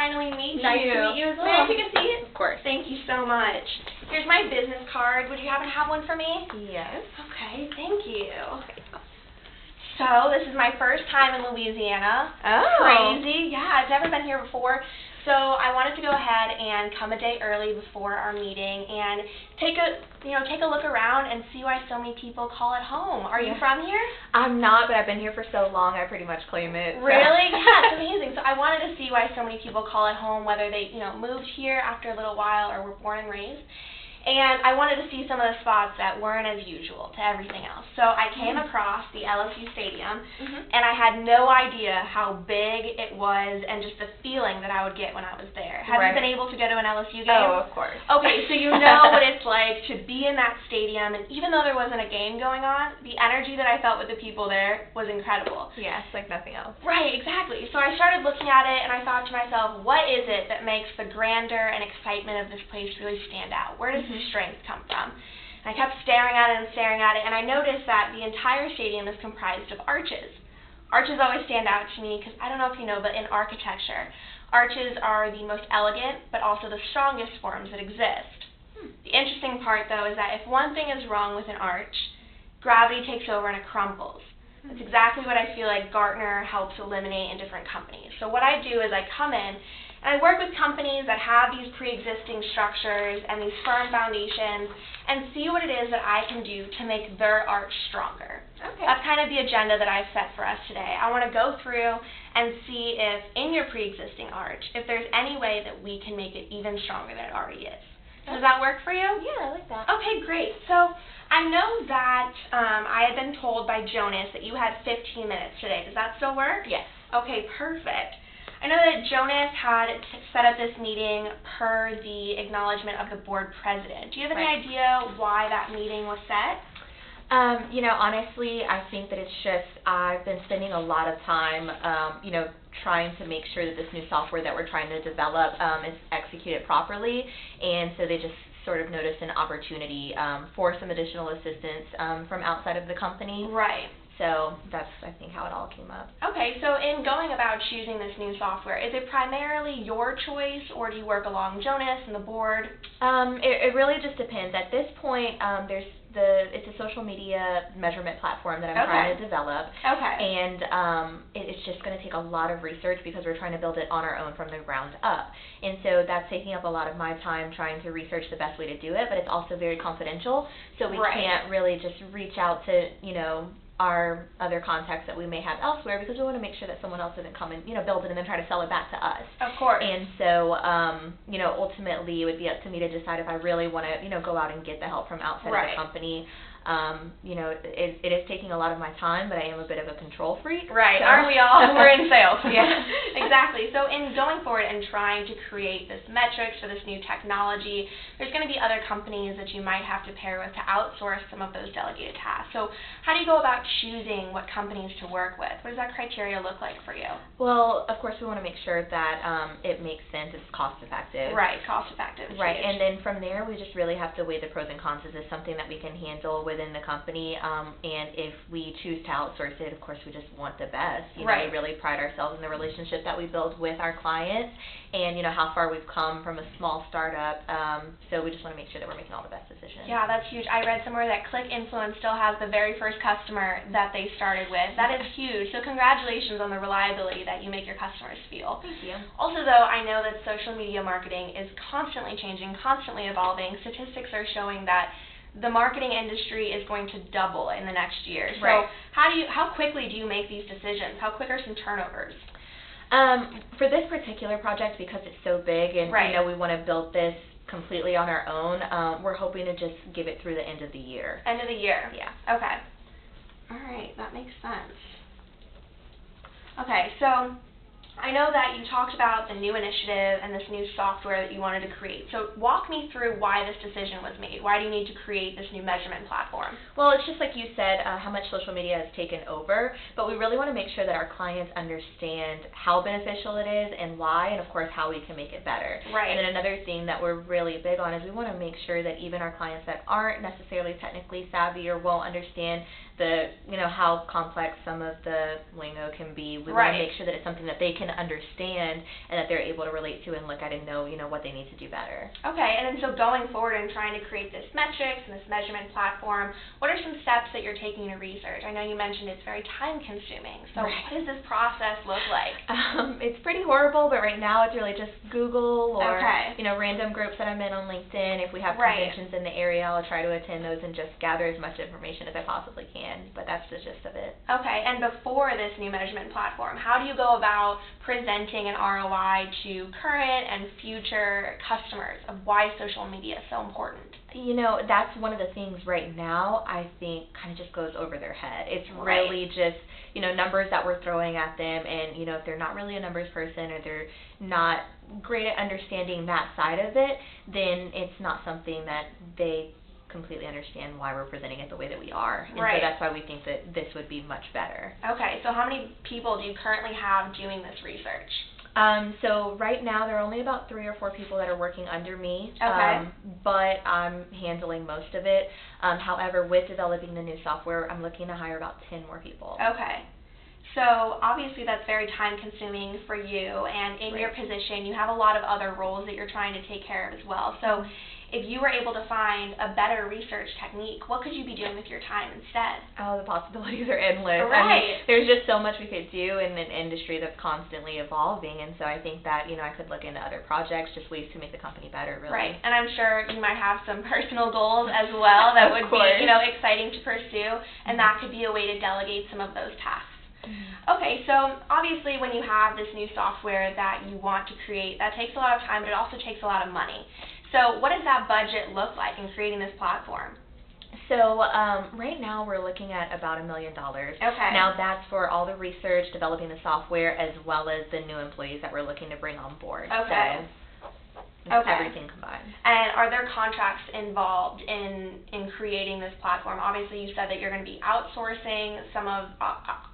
finally meet Nice you. to meet you as well. May I take a seat? Of course. Thank you so much. Here's my business card. Would you happen to have one for me? Yes. Okay, thank you. So, this is my first time in Louisiana. Oh. Crazy. Yeah, I've never been here before. So, I wanted to go ahead and come a day early before our meeting and take a look around and see why so many people call it home. Are you from here? I'm not, but I've been here for so long, I pretty much claim it. So. Really? Yeah, it's amazing. So, I wanted to see why so many people call it home, whether they, moved here after a little while or were born and raised. And I wanted to see some of the spots that weren't as usual to everything else. So I came across the LSU Stadium, and I had no idea how big it was and just the feeling that I would get when I was there. Have you been able to go to an LSU game? Oh, of course. Okay, so you know what it's like to be in that stadium, and even though there wasn't a game going on, the energy that I felt with the people there was incredible. Yes, like nothing else. Right, exactly. So I started looking at it, and I thought to myself, what is it that makes the grandeur and excitement of this place really stand out? Where does the strength come from? And I kept staring at it, and I noticed that the entire stadium is comprised of arches. Arches always stand out to me because, I don't know if you know, but in architecture, arches are the most elegant, but also the strongest forms that exist. The interesting part, though, is that if one thing is wrong with an arch, gravity takes over and it crumbles. That's exactly what I feel like Gartner helps eliminate in different companies. So what I do is I come in and I work with companies that have these pre-existing structures and these firm foundations and see what it is that I can do to make their arch stronger. Okay. That's kind of the agenda that I've set for us today. I want to go through and see if in your pre-existing arch, if there's any way that we can make it even stronger than it already is. Does that work for you? Yeah, I like that. Okay, great. So I know that I had been told by Jonas that you had 15 minutes today. Does that still work? Yes. Okay, perfect. I know that Jonas had set up this meeting per the acknowledgement of the board president. Do you have any idea why that meeting was set? Honestly, I think that it's just I've been spending a lot of time, trying to make sure that this new software that we're trying to develop is executed properly, and so they just sort of noticed an opportunity for some additional assistance from outside of the company. Right. So that's, I think, how it all came up. Okay, so in going about choosing this new software, is it primarily your choice, or do you work along Jonas and the board? It really just depends. At this point, it's a social media measurement platform that I'm trying to develop. Okay. And it's just going to take a lot of research because we're trying to build it on our own from the ground up. And so that's taking up a lot of my time trying to research the best way to do it, but it's also very confidential, so we can't really just reach out to, our other contacts that we may have elsewhere, because we want to make sure that someone else doesn't come and build it and then try to sell it back to us. Of course. And so ultimately it would be up to me to decide if I really want to go out and get the help from outside of the company. It is taking a lot of my time, but I am a bit of a control freak. Right, so. aren't we all? We're in sales. Yeah. Exactly. So in going forward and trying to create this metrics for this new technology, there's going to be other companies that you might have to pair with to outsource some of those delegated tasks. So how do you go about choosing what companies to work with? What does that criteria look like for you? Well, of course, we want to make sure that it makes sense, it's cost effective. Right, cost effective. Right, and then from there, we just really have to weigh the pros and cons. Is this something that we can handle within the company? And if we choose to outsource it, of course, we just want the best. We really pride ourselves in the relationship that we build with our clients, and how far we've come from a small startup. So we just want to make sure that we're making all the best decisions. Yeah, that's huge. I read somewhere that ClickInfluence still has the very first customer that they started with. That is huge. So congratulations on the reliability that you make your customers feel. Thank you. Also, though, I know that social media marketing is constantly changing, constantly evolving. Statistics are showing that the marketing industry is going to double in the next year. So how quickly do you make these decisions? How quick are some turnovers? For this particular project, because it's so big and we want to build this completely on our own, we're hoping to just give it through the end of the year. End of the year? Yeah. Okay. All right, that makes sense. Okay, so I know that you talked about the new initiative and this new software that you wanted to create. So walk me through why this decision was made. Why do you need to create this new measurement platform? Well, it's just like you said, how much social media has taken over, but we really want to make sure that our clients understand how beneficial it is and why, and of course how we can make it better. Right. And then another thing that we're really big on is we want to make sure that even our clients that aren't necessarily technically savvy or won't understand how complex some of the lingo can be, we want to make sure that it's something that they can can understand and that they're able to relate to and look at and know, what they need to do better. Okay, and then so going forward and trying to create this metrics and this measurement platform, what are some steps that you're taking to research? I know you mentioned it's very time consuming, so Right. what does this process look like? It's pretty horrible, but right now it's really just Google or, Okay. random groups that I'm in on LinkedIn. If we have Right. conventions in the area, I'll try to attend those and just gather as much information as I possibly can, but that's the gist of it. Okay, and before this new measurement platform, how do you go about presenting an ROI to current and future customers of why social media is so important? That's one of the things right now I think kind of just goes over their head. It's Right. really just, numbers that we're throwing at them, and, if they're not really a numbers person or they're not great at understanding that side of it, then it's not something that they completely understand why we're presenting it the way that we are. And Right. so that's why we think that this would be much better. Okay, so how many people do you currently have doing this research? So right now there are only about 3 or 4 people that are working under me, Okay. but I'm handling most of it. However, with developing the new software, I'm looking to hire about 10 more people. Okay. So obviously that's very time consuming for you, and in your Right. position you have a lot of other roles that you're trying to take care of as well. So if you were able to find a better research technique, what could you be doing with your time instead? Oh, the possibilities are endless. Right. There's just so much we could do in an industry that's constantly evolving, and so I think that, I could look into other projects, just ways to make the company better, really. Right, and I'm sure you might have some personal goals as well that Of would course. be, exciting to pursue, and that could be a way to delegate some of those tasks. Mm-hmm. Okay, so obviously when you have this new software that you want to create, that takes a lot of time, but it also takes a lot of money. So what does that budget look like in creating this platform? So right now we're looking at about $1 million. Okay. Now that's for all the research, developing the software, as well as the new employees that we're looking to bring on board. Okay. So it's Okay. everything combined. And are there contracts involved in creating this platform? Obviously you said that you're going to be outsourcing some of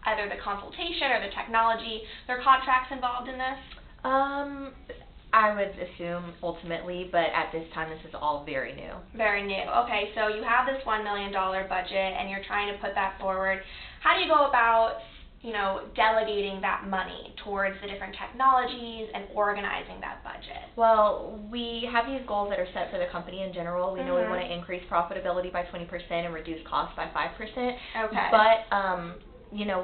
either the consultation or the technology. Are there contracts involved in this? I would assume ultimately, but at this time this is all very new. Very new. Okay, so you have this $1 million budget and you're trying to put that forward. How do you go about, delegating that money towards the different technologies and organizing that budget? Well, we have these goals that are set for the company in general. We know we Mhm. want to increase profitability by 20% and reduce costs by 5%. Okay. But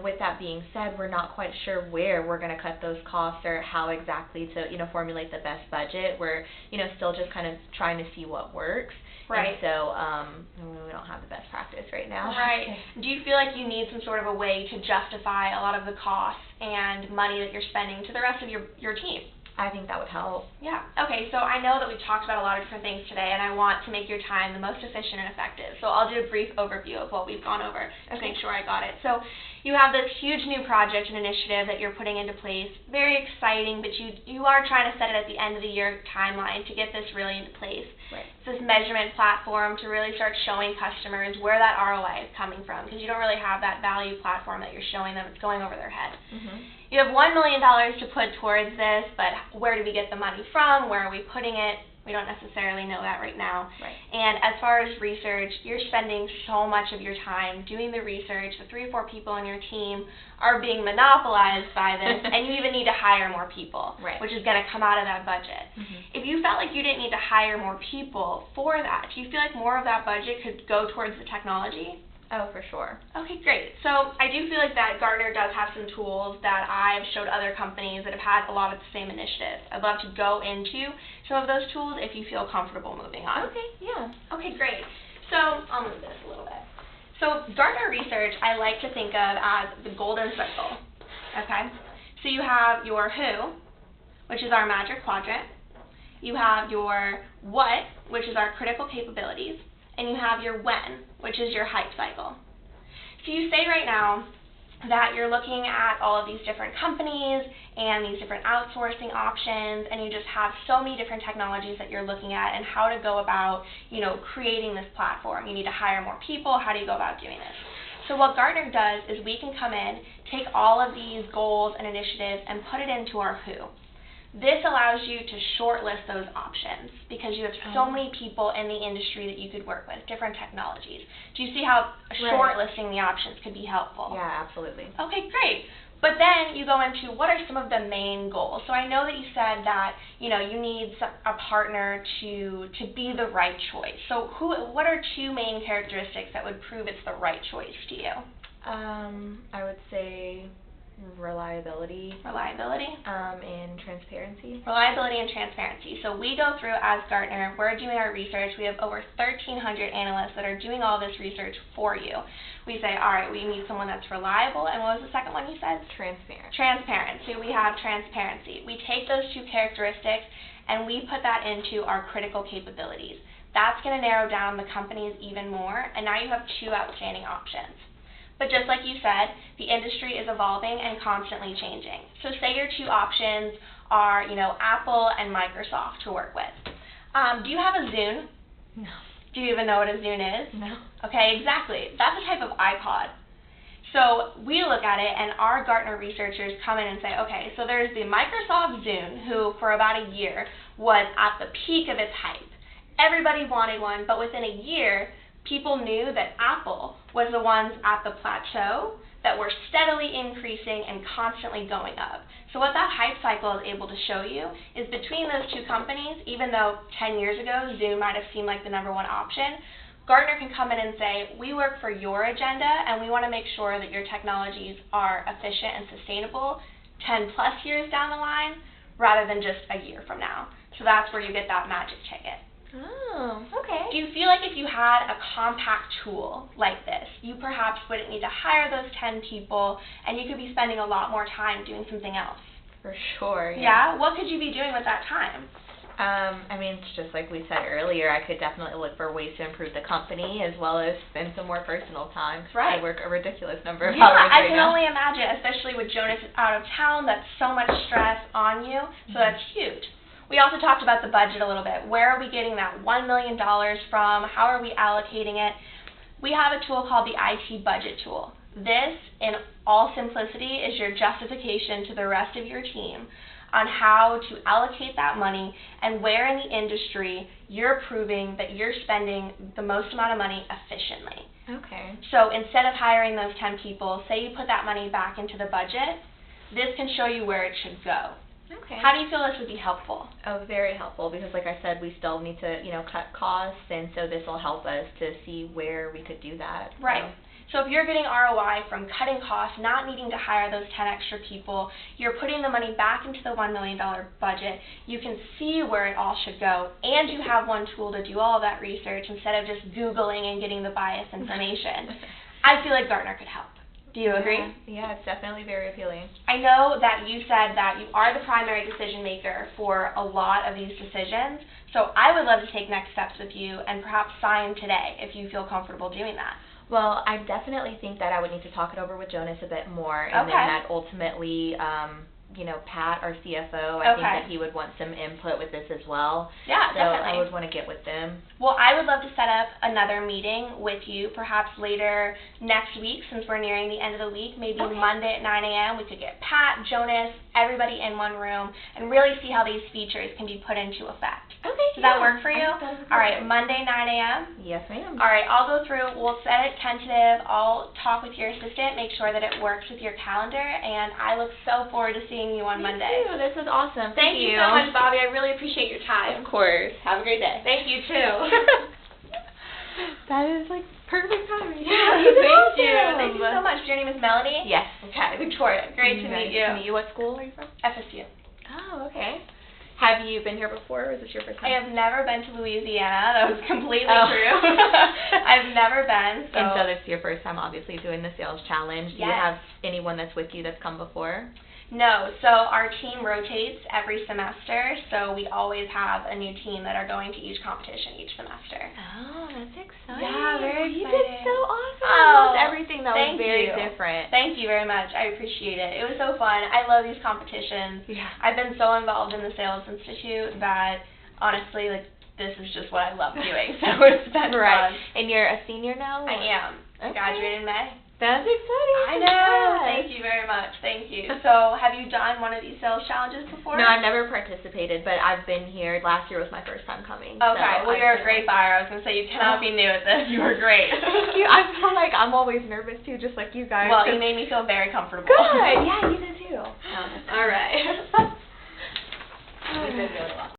with that being said, we're not quite sure where we're going to cut those costs or how exactly to, formulate the best budget. We're, still just kind of trying to see what works. Right. And so we don't have the best practice right now. Right. Do you feel like you need some sort of a way to justify a lot of the costs and money that you're spending to the rest of your team? I think that would help. Yeah. Okay, so I know that we've talked about a lot of different things today, and I want to make your time the most efficient and effective. So I'll do a brief overview of what we've gone over to make sure I got it. So you have this huge new project and initiative that you're putting into place. Very exciting, but you are trying to set it at the end of the year timeline to get this really into place. Right. It's this measurement platform to really start showing customers where that ROI is coming from, because you don't really have that value platform that you're showing them. It's going over their head. Mm-hmm. You have $1 million to put towards this, but where do we get the money from? Where are we putting it? We don't necessarily know that right now. Right. And as far as research, you're spending so much of your time doing the research. The 3 or 4 people on your team are being monopolized by this, and you even need to hire more people, Right. which is going to come out of that budget. Mm-hmm. If you felt like you didn't need to hire more people for that, do you feel like more of that budget could go towards the technology? Oh, for sure. Okay, great. So I do feel like that Gartner does have some tools that I've showed other companies that have had a lot of the same initiatives. I'd love to go into some of those tools if you feel comfortable moving on. Okay, yeah. Okay, great. So I'll move this a little bit. So Gartner research I like to think of as the golden circle. Okay? So you have your who, which is our magic quadrant. You have your what, which is our critical capabilities. And you have your when, which is your hype cycle. So you say right now that you're looking at all of these different companies and these different outsourcing options, and you just have so many different technologies that you're looking at and how to go about, creating this platform. You need to hire more people. How do you go about doing this? So what Gartner does is we can come in, take all of these goals and initiatives and put it into our who. This allows you to shortlist those options because you have so many people in the industry that you could work with, different technologies. Do you see how shortlisting the options could be helpful? Yeah, absolutely. Okay, great. But then you go into what are some of the main goals. So I know that you said that you need a partner to be the right choice. So what are two main characteristics that would prove it's the right choice to you? I would say reliability. Reliability. And transparency. Reliability and transparency. So we go through as Gartner, we're doing our research. We have over 1,300 analysts that are doing all this research for you. We say, all right, we need someone that's reliable. And what was the second one you said? Transparent. Transparency. We have transparency. We take those two characteristics and we put that into our critical capabilities. That's going to narrow down the companies even more. And now you have two outstanding options. But just like you said, the industry is evolving and constantly changing. So say your two options are, Apple and Microsoft to work with. Do you have a Zune? No. Do you even know what a Zune is? No. Okay, exactly. That's a type of iPod. So we look at it, and our Gartner researchers come in and say, okay, so there's the Microsoft Zune, who for about a year was at the peak of its hype. Everybody wanted one, but within a year, people knew that Apple was the ones at the plateau that were steadily increasing and constantly going up. So what that hype cycle is able to show you is between those two companies, even though 10 years ago Zoom might have seemed like the number one option, Gartner can come in and say, we work for your agenda and we want to make sure that your technologies are efficient and sustainable 10 plus years down the line rather than just a year from now. So that's where you get that magic ticket. Oh, okay. Do you feel like if you had a compact tool like this, you perhaps wouldn't need to hire those 10 people and you could be spending a lot more time doing something else? For sure, Yeah? What could you be doing with that time? It's just like we said earlier, I could definitely look for ways to improve the company as well as spend some more personal time. Right. I work a ridiculous number of Yeah, hours I right can now. only imagine, especially with Jonas out of town, that's so much stress on you, so that's huge. We also talked about the budget a little bit. Where are we getting that $1 million from? How are we allocating it? We have a tool called the IT budget tool. This, in all simplicity, is your justification to the rest of your team on how to allocate that money and where in the industry you're proving that you're spending the most amount of money efficiently. Okay. So instead of hiring those 10 people, say you put that money back into the budget, this can show you where it should go. Okay. How do you feel this would be helpful? Oh, very helpful because, like I said, we still need to, cut costs, and so this will help us to see where we could do that. Right. So if you're getting ROI from cutting costs, not needing to hire those 10 extra people, you're putting the money back into the $1 million budget, you can see where it all should go, and you have one tool to do all of that research instead of just Googling and getting the biased information. I feel like Gartner could help. Do you agree? Yeah, it's definitely very appealing. I know that you said that you are the primary decision maker for a lot of these decisions, so I would love to take next steps with you and perhaps sign today if you feel comfortable doing that. Well, I definitely think that I would need to talk it over with Jonas a bit more, and then that ultimately, Pat, our CFO, I think that he would want some input with this as well. Yeah, so definitely. I would want to get with them. Well, I would love to set up another meeting with you, perhaps later next week, since we're nearing the end of the week. Maybe Monday at 9 a.m. We could get Pat, Jonas, everybody in one room, and really see how these features can be put into effect. Okay. Does that work for you? All right, Monday, 9 a.m.? Yes, ma'am. All right, I'll go through. We'll set it tentative. I'll talk with your assistant, make sure that it works with your calendar, and I look so forward to seeing you on Monday. Me too. This was awesome. Thank you so much, Bobby. I really appreciate your time. Of course. Have a great day. Thank you, too. That is like perfect timing. Yeah, thank you. Thank you so much. Your name is Melanie? Yes. Okay, Victoria. Great to meet you. Nice to meet you. What school are you from? FSU. Oh, okay. Have you been here before, or is this your first time? I have never been to Louisiana. That was completely true. I've never been. So. And so this is your first time, obviously, doing the sales challenge. Do you have anyone that's with you that's come before? No. So our team rotates every semester, so we always have a new team that are going to each competition each semester. Oh, that's exciting. Yeah, very exciting. You did so awesome. Oh, I loved everything. That was very different. Thank you very much. I appreciate it. It was so fun. I love these competitions. Yeah. I've been so involved in the Sales Institute that, honestly, this is just what I love doing. So it's been fun. And you're a senior now? I am. I graduated in May. That's exciting. I know. Thank you very much. Thank you. So, have you done one of these sales challenges before? No, I've never participated, but I've been here. Last year was my first time coming. Okay. So Well, you're a great buyer. I was going to say, you cannot be new at this. You were great. Thank you. I feel like I'm always nervous, too, just like you guys. Well, you made me feel very comfortable. Good. Yeah, you did, too. All right.